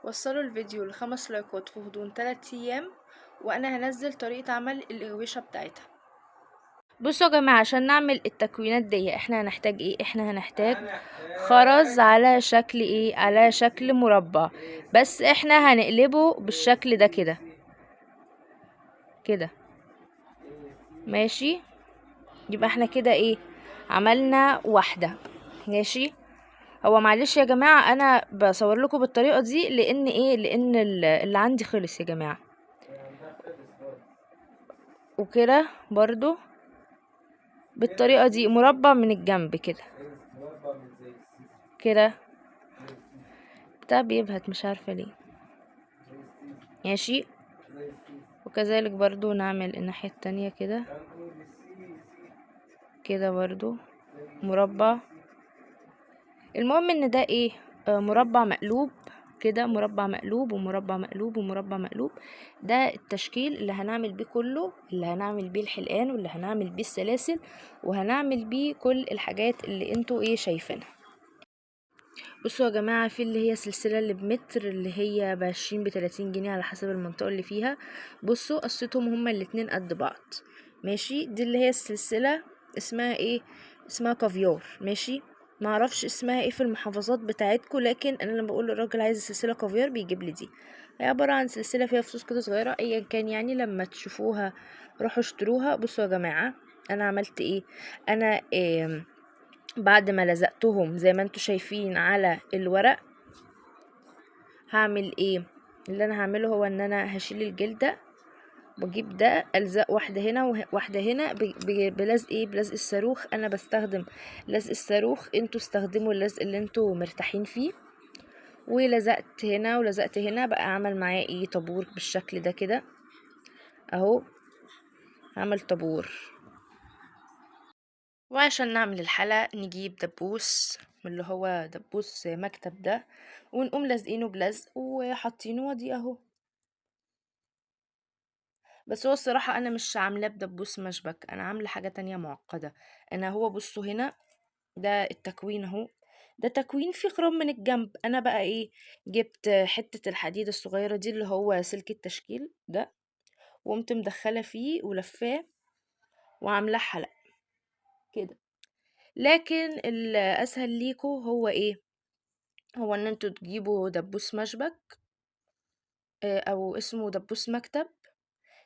وصلوا الفيديو ل5 لايكات في غضون 3 ايام، وانا هنزل طريقة عمل القرويشة بتاعتها. بصوا يا جماعة، عشان نعمل التكوينات دي احنا هنحتاج ايه؟ احنا هنحتاج خرز على شكل ايه؟ على شكل مربع، بس احنا هنقلبه بالشكل ده كده كده. ماشي، يبقى احنا كده ايه؟ عملنا واحدة. ماشي. هو معلش يا جماعة انا بصور لكم بالطريقة دي لان ايه؟ لان اللي عندي خلص يا جماعة. وكده برضو بالطريقة دي مربع من الجنب كده كده. ده بيبهت مش عارفة ليه. ماشي. وكذلك برضو نعمل الناحية التانية كده كده برضو مربع. المهم ان ده ايه؟ مربع مقلوب كده، مربع مقلوب ومربع مقلوب ومربع مقلوب. ده التشكيل اللي هنعمل بيه كله، اللي هنعمل بيه الحلقان واللي هنعمل بيه السلاسل وهنعمل بيه كل الحاجات اللي انتوا ايه شايفينها. بصوا يا جماعة، في اللي هي سلسلة اللي بمتر، اللي هي ب20 ب30 جنيه على حسب المنطقة اللي فيها. بصوا قصتهم هما الاتنين قد بعض. ماشي. دي اللي هي السلسلة اسمها ايه؟ اسمها كافيار. ماشي. معرفش اسمها ايه في المحافظات بتاعتكم، لكن انا لما بقول للراجل عايز سلسلة كافيار بيجيب لي دي. هي عبارة عن سلسلة فيها فصوص كده صغيرة، ايا كان يعني. لما تشوفوها روحوا اشتروها. بصوا يا جماعة، انا عملت ايه؟ انا إيه؟ بعد ما لزقتهم زي ما انتوا شايفين على الورق، هعمل ايه؟ اللي انا هعمله هو ان انا هشيل الجلدة واجيب ده الزق واحدة هنا وواحدة هنا بلزق ايه؟ بلزق الصاروخ. انا بستخدم لزق الصاروخ، انتوا استخدموا اللزق اللي انتوا مرتاحين فيه. ولزقت هنا ولزقت هنا، بقى اعمل معاه ايه؟ طابور بالشكل ده كده اهو. هعمل طابور. وعشان نعمل الحلقة نجيب دبوس من اللي هو دبوس مكتب ده، ونقوم لازقينه بلزق وحاطينه ودي اهو. بس هو الصراحة انا مش عاملاه بدبوس مشبك، انا عاملة حاجة تانية معقدة. انا هو بصوا هنا، ده التكوين اهو. ده تكوين فيه خرام من الجنب. انا بقى ايه؟ جبت حتة الحديد الصغيرة دي اللي هو سلك التشكيل ده، وقمت مدخلة فيه ولفاه وعاملاه حلق كده. لكن الاسهل ليكو هو ايه؟ هو ان انتوا تجيبوا دبوس مشبك، او اسمه دبوس مكتب،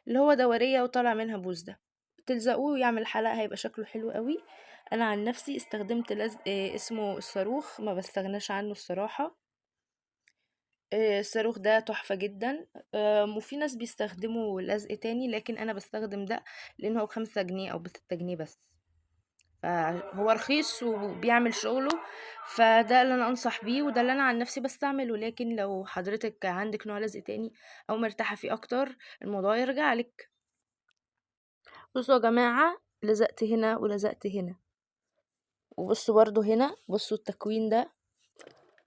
اللي هو دورية وطالع منها بوز ده، تلزقوه ويعمل حلقة، هيبقى شكله حلو قوي. انا عن نفسي استخدمت لزق اسمه الصاروخ، ما بستغناش عنه الصراحة. الصاروخ ده تحفة جدا. وفي ناس بيستخدموا لزق تاني، لكن انا بستخدم ده لان هو ب5 جنيه او ب6 جنيه بس، فهو رخيص وبيعمل شغله. فده اللي انا انصح بيه، وده اللي انا عن نفسي بستعمله. لكن لو حضرتك عندك نوع لزق تاني او مرتاحة فيه اكتر، الموضوع يرجع لك. بصوا يا جماعة، لزقت هنا ولزقت هنا. وبصوا برضو هنا، بصوا التكوين ده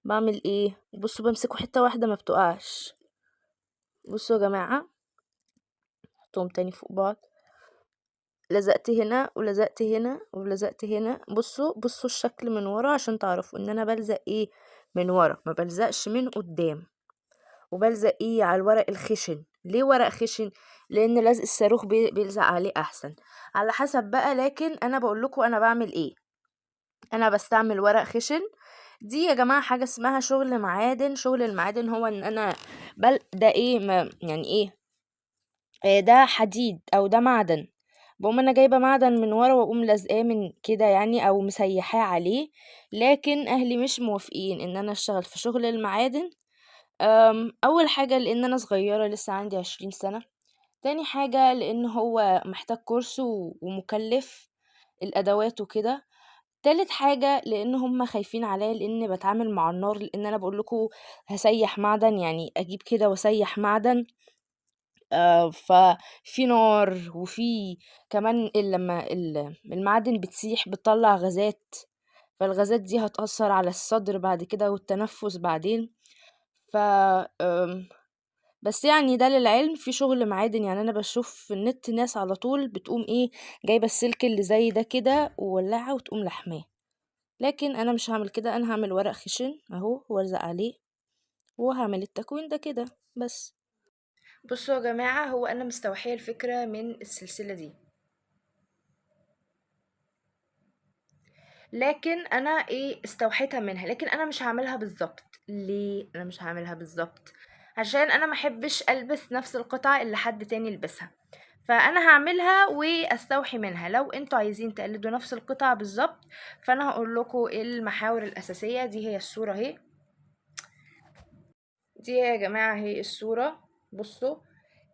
بعمل ايه؟ بصوا بمسكه حتة واحدة ما بتقعش. بصوا يا جماعة، حطهم تاني فوق بعض. لزقت هنا ولزقت هنا ولزقت هنا. بصوا الشكل من ورا عشان تعرفوا ان انا بلزق ايه؟ من ورا، ما بلزقش من قدام. وبلزق ايه؟ على الورق الخشن. ليه ورق خشن؟ لان لزق الصاروخ بيلزق عليه احسن، على حسب بقى. لكن انا بقول لكم انا بعمل ايه. انا بستعمل ورق خشن. دي يا جماعة حاجة اسمها شغل معادن. شغل المعادن هو ان انا ده ايه؟ ما يعني ايه؟ ده حديد او ده معدن. بقوم انا جايبه معدن من ورا واقوم لازقاه من كده يعني، او مسيحاه عليه. لكن اهلي مش موافقين ان انا اشتغل في شغل المعادن. اول حاجه لان انا صغيره لسه عندي 20 سنه. تاني حاجه لان هو محتاج كورس ومكلف الادوات وكده. تالت حاجة لان هم خايفين عليا لان بتعامل مع النار، لان انا بقول لكم هسيح معدن، يعني اجيب كده واسيح معدن. ففي نار، وفي كمان لما المعادن بتسيح بتطلع غازات، فالغازات دي هتأثر على الصدر بعد كده والتنفس بعدين. ف آم، بس يعني ده للعلم في شغل معادن. يعني انا بشوف في النت ناس على طول بتقوم ايه؟ جايبه السلك اللي زي ده كده وولعه وتقوم لحماه. لكن انا مش هعمل كده، انا هعمل ورق خشن اهو والزق عليه وهعمل التكوين ده كده بس. بصوا يا جماعة، هو انا مستوحية الفكرة من السلسلة دي، لكن انا استوحيتها منها، لكن انا مش هعملها بالظبط. ليه انا مش هعملها بالظبط؟ عشان انا ما احبش البس نفس القطعة اللي حد تاني يلبسها، فانا هعملها واستوحي منها. لو انتوا عايزين تقلدوا نفس القطعة بالظبط، فانا هقول لكم المحاور الاساسية. دي هي الصورة اهي، دي يا جماعة هي الصورة. بصوا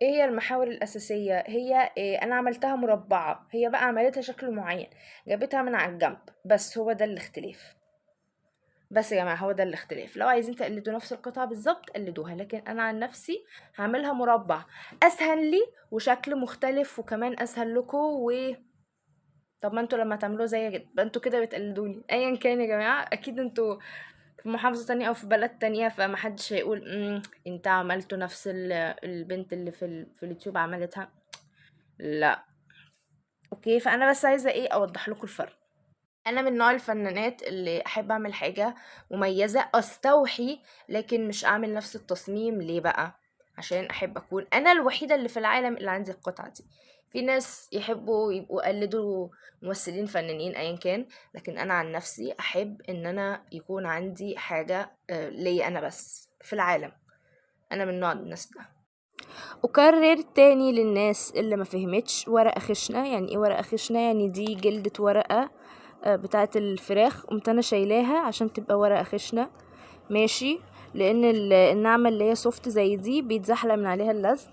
ايه هي المحاور الأساسية. هي إيه؟ أنا عملتها مربعة، هي بقى عملتها شكل معين، جابتها من على الجنب. بس هو ده الاختلاف. بس يا جماعة هو ده الاختلاف. لو عايزين تقلدوا نفس القطعة بالظبط قلدوها، لكن أنا عن نفسي هعملها مربع، أسهل لي وشكل مختلف، وكمان أسهل لكم. طب ما انتوا لما تعملوه زي كده يبقى انتوا كده بتقلدوني. ايا كان يا جماعة، اكيد انتوا في محافظة تانية او في بلد تانية، فمحدش هيقول انت عملتوا نفس البنت اللي في اليوتيوب عملتها. لا. اوكي، فانا بس عايزة اوضح لكم الفرق. انا من نوع الفنانات اللي احب اعمل حاجة مميزة استوحي، لكن مش اعمل نفس التصميم. ليه بقى؟ عشان احب اكون انا الوحيدة اللي في العالم اللي عندي القطعة دي. في ناس يحبوا يبقوا يقلدوا ممثلين فنانين ايا كان، لكن انا عن نفسي احب ان انا يكون عندي حاجة ليا انا بس في العالم. انا من نوع الناس ده. أكرر تاني للناس اللي ما فهمتش، ورقة خشنة يعني ايه ورقة خشنة؟ يعني دي جلدة ورقة بتاعة الفراخ، قمت انا شايلاها عشان تبقى ورقة خشنة. ماشي، لان النعمة اللي هي سوفت زي دي بيتزحلق من عليها اللزق.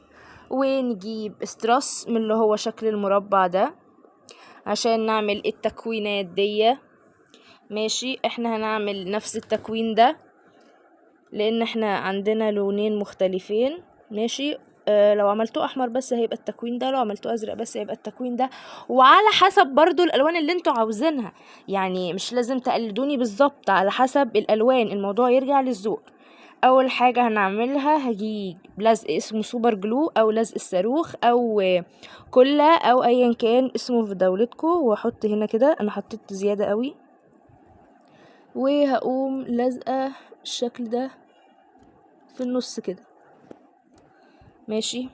ونجيب استراس من اللي هو شكل المربع ده عشان نعمل التكوينات دي. ماشي، احنا هنعمل نفس التكوين ده لان احنا عندنا لونين مختلفين. ماشي، لو عملتوه احمر بس هيبقى التكوين ده، لو عملتوه ازرق بس هيبقى التكوين ده، وعلى حسب برضو الالوان اللي انتوا عاوزينها. يعني مش لازم تقلدوني بالظبط، على حسب الالوان، الموضوع يرجع للذوق. اول حاجة هنعملها هجيب لزق اسمه سوبر جلو او لزق الصاروخ او كله او ايا كان اسمه في دولتكم، واحط هنا كده. انا حطيت زيادة قوي، وهقوم لازقة الشكل ده في النص كده. ماشي،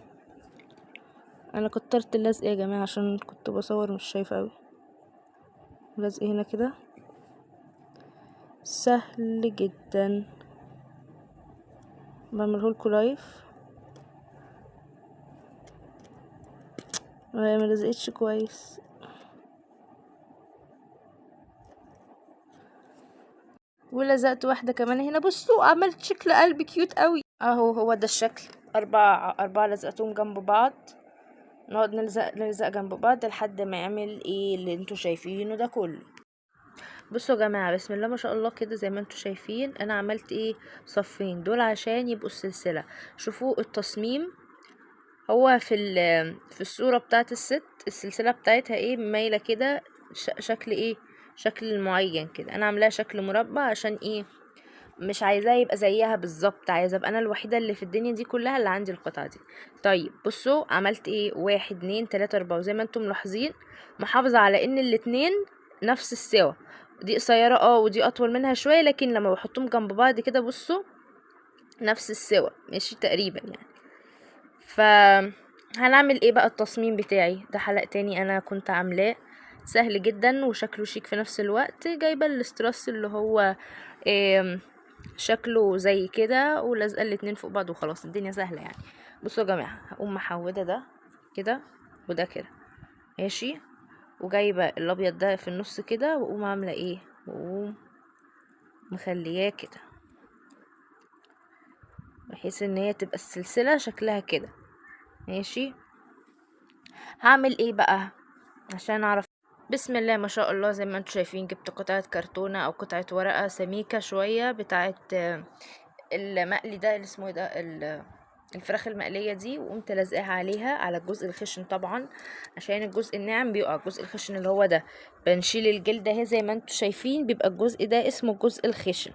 انا كترت اللزق يا جماعه عشان كنت بصور مش شايفه قوي. لزق هنا كده سهل جدا، بعملهولكوا لايف. ما لزقتش كويس. ولزقت واحده كمان هنا. بصوا عملت شكل قلب كيوت قوي اهو. هو ده الشكل، اربعه لزقتهم جنب بعض. نقعد نلزق جنب بعض لحد ما يعمل اللي انتوا شايفينه ده كله. بصوا يا جماعه، بسم الله ما شاء الله كده. زي ما انتوا شايفين انا عملت صفين دول عشان يبقوا السلسله. شوفوا التصميم، هو في الصوره بتاعت الست السلسله بتاعتها مايله كده، شكل شكل معين كده. انا عاملاها شكل مربع عشان مش عايزاه يبقى زيها بالظبط، عايزه ابقى انا الوحيده اللي في الدنيا دي كلها اللي عندي القطعه دي. طيب بصوا عملت 1 2 3 4، وزي ما انتم ملاحظين محافظه على ان الاتنين نفس السوا. دي قصيره ودي اطول منها شويه، لكن لما بحطهم جنب بعض كده بصوا نفس السوا. ماشي تقريبا يعني. ف هنعمل بقى التصميم بتاعي ده. حلق تاني انا كنت عاملاه سهل جدا وشكله شيك في نفس الوقت. جايبه الاستراس اللي هو شكله زي كده، ولازقه الاتنين فوق بعض وخلاص، الدنيا سهله يعني. بصوا يا جماعه، هقوم محوده ده كده وده كده. ماشي، وجايبه الابيض ده في النص كده، واقوم عامله واقوم مخلياه كده بحيث ان هي تبقى السلسله شكلها كده. ماشي، هعمل بقى عشان اعرف. بسم الله ما شاء الله، زي ما انتم شايفين جبت قطعه كرتونه او قطعه ورقه سميكه شويه بتاعه المقلي ده، اللي اسمه ده الفراخ المقليه دي، وقمت لازقاها عليها على الجزء الخشن طبعا، عشان الجزء الناعم بيقع. الجزء الخشن اللي هو ده بنشيل الجلد اهي زي ما انتم شايفين، بيبقى الجزء ده اسمه الجزء الخشن.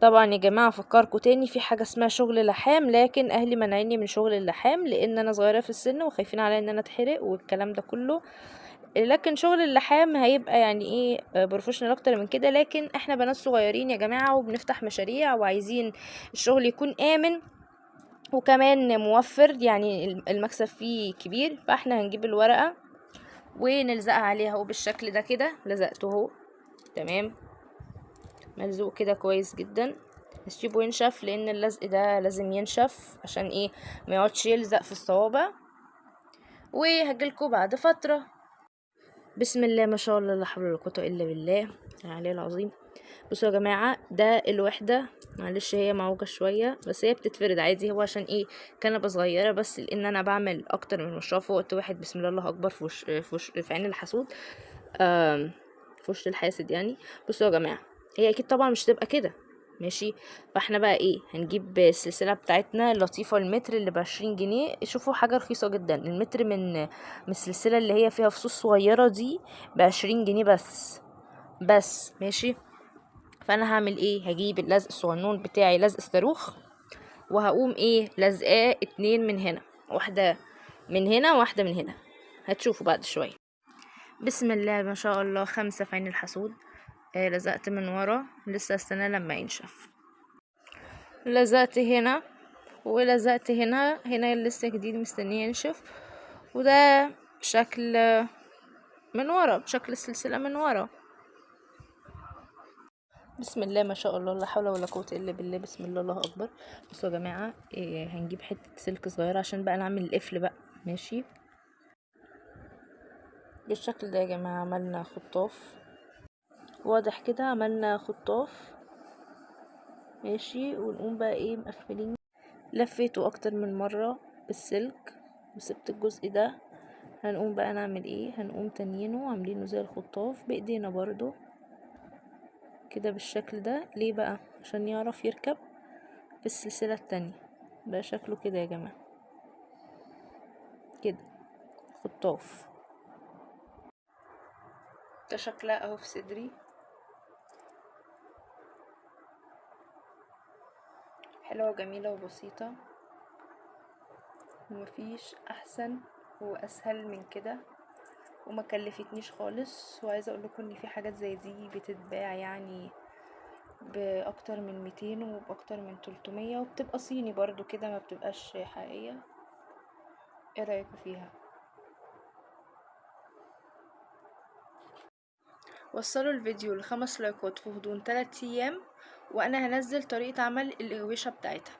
طبعا يا جماعه افكركم تاني في حاجه اسمها شغل لحام، لكن اهلي منعيني من شغل اللحام لان انا صغيره في السن وخايفين عليا ان انا اتحرق والكلام ده كله. لكن شغل اللحام هيبقى يعني ايه بروفيشنال اكتر من كده، لكن احنا بنات صغيرين يا جماعة وبنفتح مشاريع وعايزين الشغل يكون امن وكمان موفر، يعني المكسب فيه كبير. فاحنا هنجيب الورقة ونلزقها عليها اهو بالشكل ده كده. لزقته اهو تمام، ملزوق كده كويس جدا. نسيبه ينشف لان اللزق ده لازم ينشف عشان ايه ما يقعدش يلزق في الصوابع. وهجيلكوا بعد فترة. بسم الله ما شاء الله، لا حول ولا قوه الا بالله العلي العظيم. بصوا يا جماعه ده الوحده، معلش هي معوجه شويه بس هي بتتفرد عادي. هو عشان ايه كنبه صغيره بس، لان انا بعمل اكتر من مشروع في وقت واحد. بسم الله الله اكبر في عين الحسود، في وش الحاسد يعني. بصوا يا جماعه هي اكيد طبعا مش تبقى كده ماشي. فاحنا بقى ايه هنجيب السلسله بتاعتنا اللطيفه، المتر اللي ب20 جنيه. شوفوا حاجه رخيصه جدا، المتر من السلسله اللي هي فيها فصوص صغيره دي ب20 جنيه بس ماشي. فانا هعمل ايه، هجيب اللزق الصغنون بتاعي، لزق الصاروخ، وهقوم ايه لزقاه 2 من هنا، واحده من هنا واحده من هنا. هتشوفوا بعد شويه. بسم الله ما شاء الله، 5 في عين الحسود. لزقت من ورا، لسه استنى لما ينشف. لزقت هنا ولزقت هنا لسه جديد مستنيه ينشف. وده شكل من ورا، شكل السلسله من ورا. بسم الله ما شاء الله، لا حول ولا قوه الا بالله. بسم الله الله اكبر. بصوا يا جماعه هنجيب حته سلك صغيره عشان بقى نعمل القفل بقى ماشي. بالشكل ده يا جماعه عملنا خطاف، واضح كده عملنا خطاف ماشي. ونقوم بقى ايه مقفلين. لفيته اكتر من مره بالسلك وسبت الجزء ده. هنقوم بقى نعمل ايه، هنقوم تانيينه عاملينه زي الخطاف بايدينا برضو كده بالشكل ده. ليه بقى؟ عشان يعرف يركب في السلسله التانية. بقى شكله كده يا جماعه كده خطاف. ده شكلها اهو في صدري، حلوة وجميلة وبسيطة، ومفيش احسن واسهل من كده، وما كلفتنيش خالص. وعايزه اقول لكم ان في حاجات زي دي بتتباع يعني باكتر من 200 وباكتر من 300، وبتبقى صيني برضو كده ما بتبقاش حقيقيه. ايه رايكم فيها؟ وصلوا الفيديو ل5 لايكات في غضون 3 ايام وانا هنزل طريقه عمل القويشه بتاعتها.